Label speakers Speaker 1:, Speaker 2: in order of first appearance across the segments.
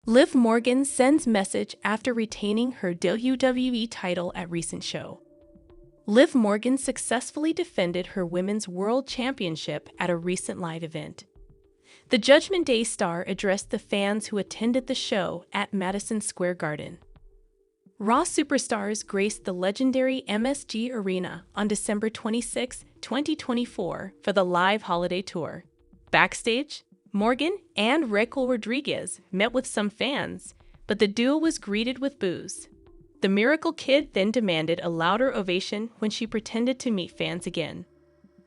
Speaker 1: Liv Morgan sends message after retaining her WWE title at recent show. Liv Morgan successfully defended her Women's World Championship at a recent live event. The Judgment Day star addressed the fans who attended the show at Madison Square Garden. Raw superstars graced the legendary MSG Arena on December 26, 2024 for the live holiday tour. Backstage, Morgan and Raquel Rodriguez met with some fans, but the duo was greeted with boos. The Miracle Kid then demanded a louder ovation when she pretended to meet fans again.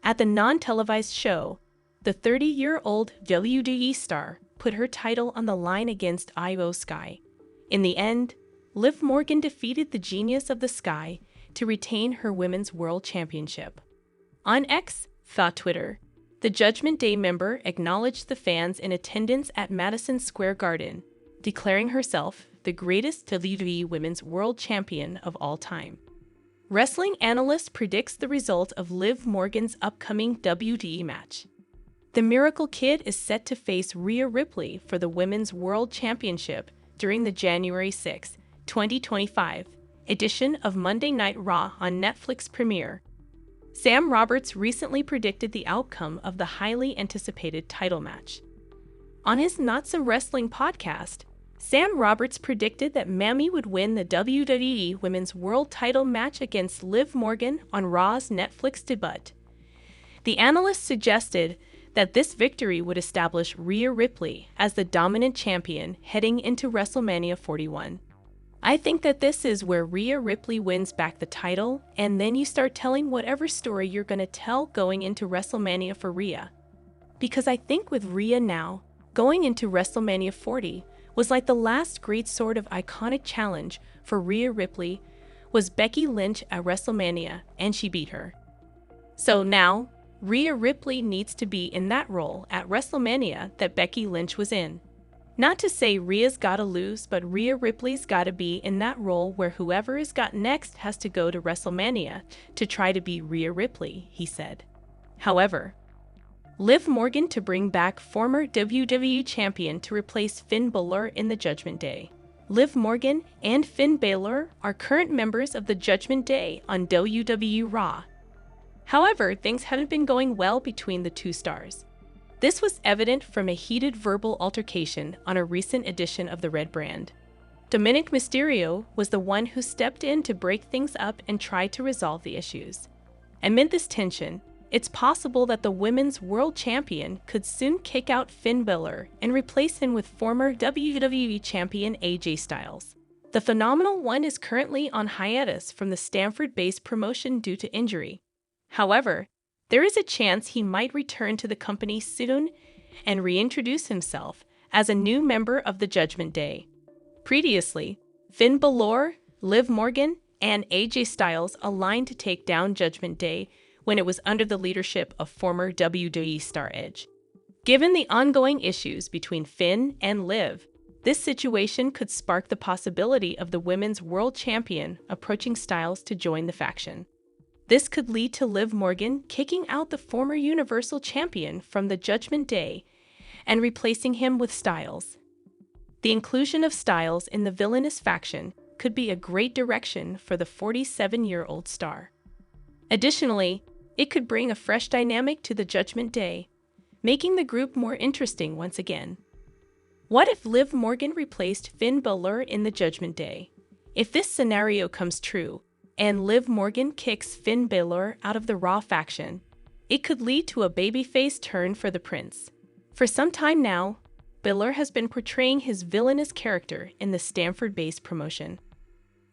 Speaker 1: At the non-televised show, the 30-year-old WWE star put her title on the line against Io Sky. In the end, Liv Morgan defeated the Genius of the Sky to retain her Women's World Championship. On X, Twitter, the Judgment Day member acknowledged the fans in attendance at Madison Square Garden, declaring herself the greatest WWE Women's World Champion of all time. Wrestling analyst predicts the result of Liv Morgan's upcoming WWE match. The Miracle Kid is set to face Rhea Ripley for the Women's World Championship during the January 6, 2025 edition of Monday Night Raw on Netflix premiere. Sam Roberts recently predicted the outcome of the highly anticipated title match. On his Not So Wrestling podcast, Sam Roberts predicted that Mammy would win the WWE Women's World title match against Liv Morgan on Raw's Netflix debut. The analyst suggested that this victory would establish Rhea Ripley as the dominant champion heading into WrestleMania 41. I think that this is where Rhea Ripley wins back the title, and then you start telling whatever story you're going to tell going into WrestleMania for Rhea. Because I think with Rhea now, going into WrestleMania 40 was like the last great sort of iconic challenge for Rhea Ripley was Becky Lynch at WrestleMania, and she beat her. So now, Rhea Ripley needs to be in that role at WrestleMania that Becky Lynch was in. Not to say Rhea's gotta lose, but Rhea Ripley's gotta be in that role where whoever is got next has to go to WrestleMania to try to be Rhea Ripley, he said. However, Liv Morgan to bring back former WWE champion to replace Finn Balor in the Judgment Day. Liv Morgan and Finn Balor are current members of the Judgment Day on WWE Raw. However, things hadn't been going well between the two stars. This was evident from a heated verbal altercation on a recent edition of the Red Brand. Dominik Mysterio was the one who stepped in to break things up and try to resolve the issues. Amid this tension, it's possible that the Women's World Champion could soon kick out Finn Balor and replace him with former WWE Champion AJ Styles. The Phenomenal One is currently on hiatus from the Stanford-based promotion due to injury. However, there is a chance he might return to the company soon and reintroduce himself as a new member of the Judgment Day. Previously, Finn Balor, Liv Morgan, and AJ Styles aligned to take down Judgment Day when it was under the leadership of former WWE star Edge. Given the ongoing issues between Finn and Liv, this situation could spark the possibility of the Women's World Champion approaching Styles to join the faction. This could lead to Liv Morgan kicking out the former Universal Champion from the Judgment Day and replacing him with Styles. The inclusion of Styles in the villainous faction could be a great direction for the 47-year-old star. Additionally, it could bring a fresh dynamic to the Judgment Day, making the group more interesting once again. What if Liv Morgan replaced Finn Balor in the Judgment Day? If this scenario comes true, and Liv Morgan kicks Finn Balor out of the Raw faction, it could lead to a babyface turn for the Prince. For some time now, Balor has been portraying his villainous character in the Stanford-based promotion.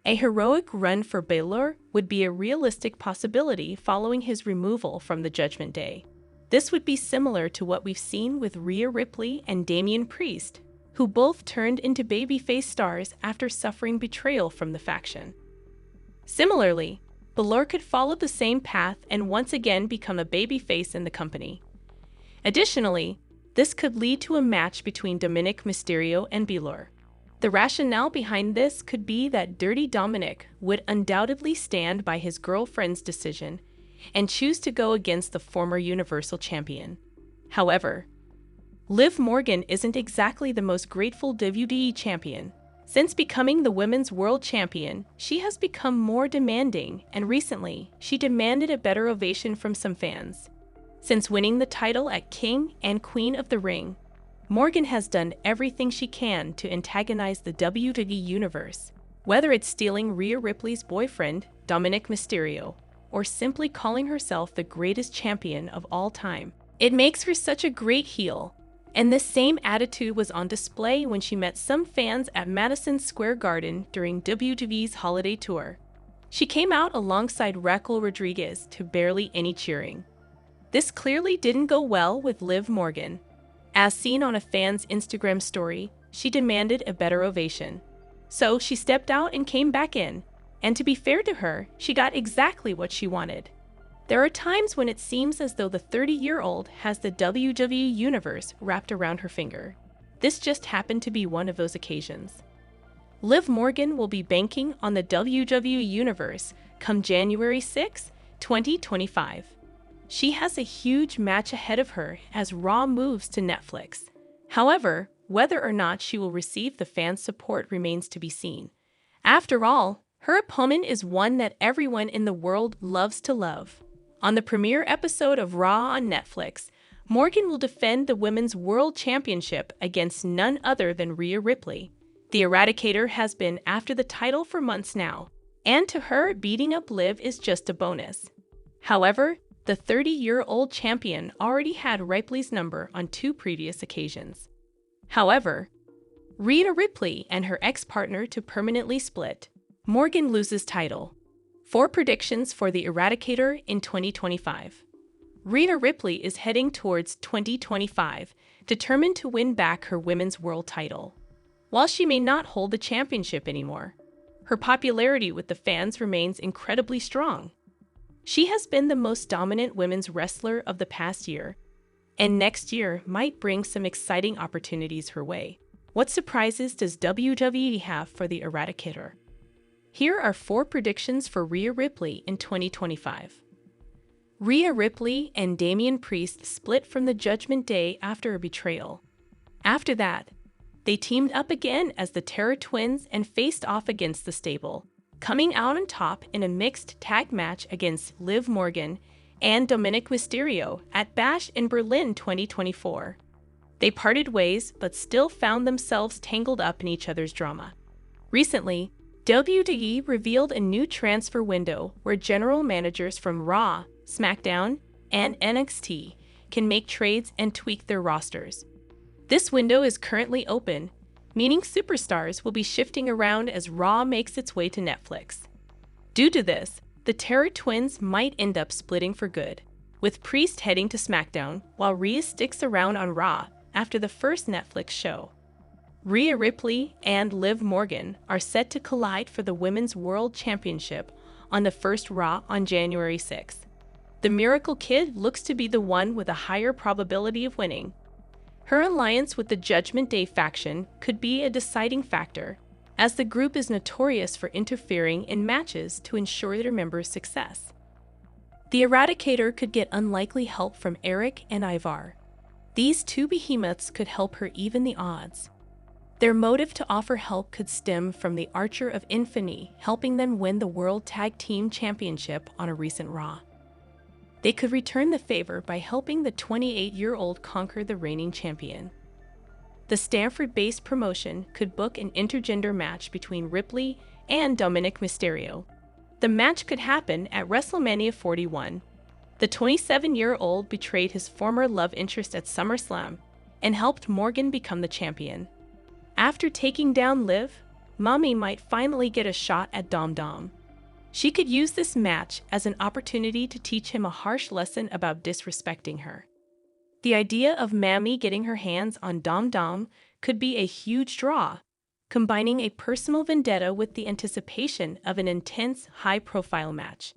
Speaker 1: A heroic run for Balor would be a realistic possibility following his removal from the Judgment Day. This would be similar to what we've seen with Rhea Ripley and Damian Priest, who both turned into babyface stars after suffering betrayal from the faction. Similarly, Balor could follow the same path and once again become a babyface in the company. Additionally, this could lead to a match between Dominik Mysterio and Balor. The rationale behind this could be that Dirty Dominik would undoubtedly stand by his girlfriend's decision and choose to go against the former Universal Champion. However, Liv Morgan isn't exactly the most grateful WWE champion. Since becoming the Women's World Champion, she has become more demanding, and recently, she demanded a better ovation from some fans. Since winning the title at King and Queen of the Ring, Morgan has done everything she can to antagonize the WWE Universe, whether it's stealing Rhea Ripley's boyfriend, Dominik Mysterio, or simply calling herself the greatest champion of all time. It makes her such a great heel. And this same attitude was on display when she met some fans at Madison Square Garden during WWE's holiday tour. She came out alongside Raquel Rodriguez to barely any cheering. This clearly didn't go well with Liv Morgan. As seen on a fan's Instagram story, she demanded a better ovation. So she stepped out and came back in, and to be fair to her, she got exactly what she wanted. There are times when it seems as though the 30-year-old has the WWE Universe wrapped around her finger. This just happened to be one of those occasions. Liv Morgan will be banking on the WWE Universe come January 6, 2025. She has a huge match ahead of her as Raw moves to Netflix. However, whether or not she will receive the fans' support remains to be seen. After all, her opponent is one that everyone in the world loves to love. On the premiere episode of Raw on Netflix, Morgan will defend the Women's World Championship against none other than Rhea Ripley. The Eradicator has been after the title for months now, and to her, beating up Liv is just a bonus. However, the 30-year-old champion already had Ripley's number on 2 previous occasions. However, Rhea Ripley and her ex-partner to permanently split. Morgan loses title. 4 predictions for the Eradicator in 2025. Rhea Ripley is heading towards 2025, determined to win back her Women's World title. While she may not hold the championship anymore, her popularity with the fans remains incredibly strong. She has been the most dominant women's wrestler of the past year, and next year might bring some exciting opportunities her way. What surprises does WWE have for the Eradicator? Here are 4 predictions for Rhea Ripley in 2025. Rhea Ripley and Damian Priest split from the Judgment Day after a betrayal. After that, they teamed up again as the Terror Twins and faced off against the stable, coming out on top in a mixed tag match against Liv Morgan and Dominik Mysterio at Bash in Berlin 2024. They parted ways but still found themselves tangled up in each other's drama. Recently, WWE revealed a new transfer window where general managers from Raw, SmackDown, and NXT can make trades and tweak their rosters. This window is currently open, meaning superstars will be shifting around as Raw makes its way to Netflix. Due to this, the Terror Twins might end up splitting for good, with Priest heading to SmackDown while Rhea sticks around on Raw after the first Netflix show. Rhea Ripley and Liv Morgan are set to collide for the Women's World Championship on the first Raw on January 6th. The Miracle Kid looks to be the one with a higher probability of winning. Her alliance with the Judgment Day faction could be a deciding factor, as the group is notorious for interfering in matches to ensure their members' success. The Eradicator could get unlikely help from Eric and Ivar. These 2 behemoths could help her even the odds. Their motive to offer help could stem from the Archer of Infamy helping them win the World Tag Team Championship on a recent Raw. They could return the favor by helping the 28-year-old conquer the reigning champion. The Stanford-based promotion could book an intergender match between Ripley and Dominik Mysterio. The match could happen at WrestleMania 41. The 27-year-old betrayed his former love interest at SummerSlam and helped Morgan become the champion. After taking down Liv, Mommy might finally get a shot at Dom Dom. She could use this match as an opportunity to teach him a harsh lesson about disrespecting her. The idea of Mammy getting her hands on Dom Dom could be a huge draw, combining a personal vendetta with the anticipation of an intense, high-profile match.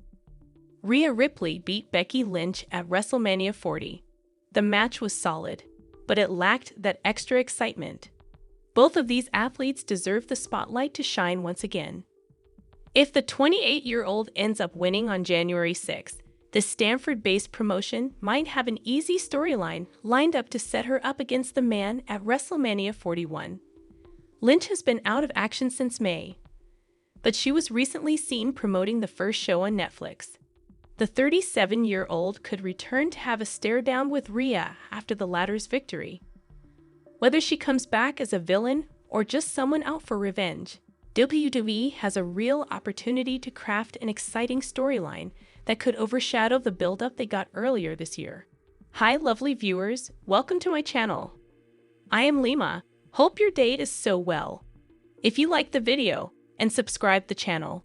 Speaker 1: Rhea Ripley beat Becky Lynch at WrestleMania 40. The match was solid, but it lacked that extra excitement. Both of these athletes deserve the spotlight to shine once again. If the 28-year-old ends up winning on January 6th, The Stanford-based promotion might have an easy storyline lined up to set her up against the man at WrestleMania 41. Lynch has been out of action since May, but she was recently seen promoting the first show on Netflix. The 37-year-old could return to have a stare-down with Rhea after the latter's victory. Whether she comes back as a villain or just someone out for revenge, WWE has a real opportunity to craft an exciting storyline that could overshadow the build-up they got earlier this year. Hi lovely viewers, welcome to my channel. I am Lima. Hope your day is so well. If you liked the video, and subscribe the channel,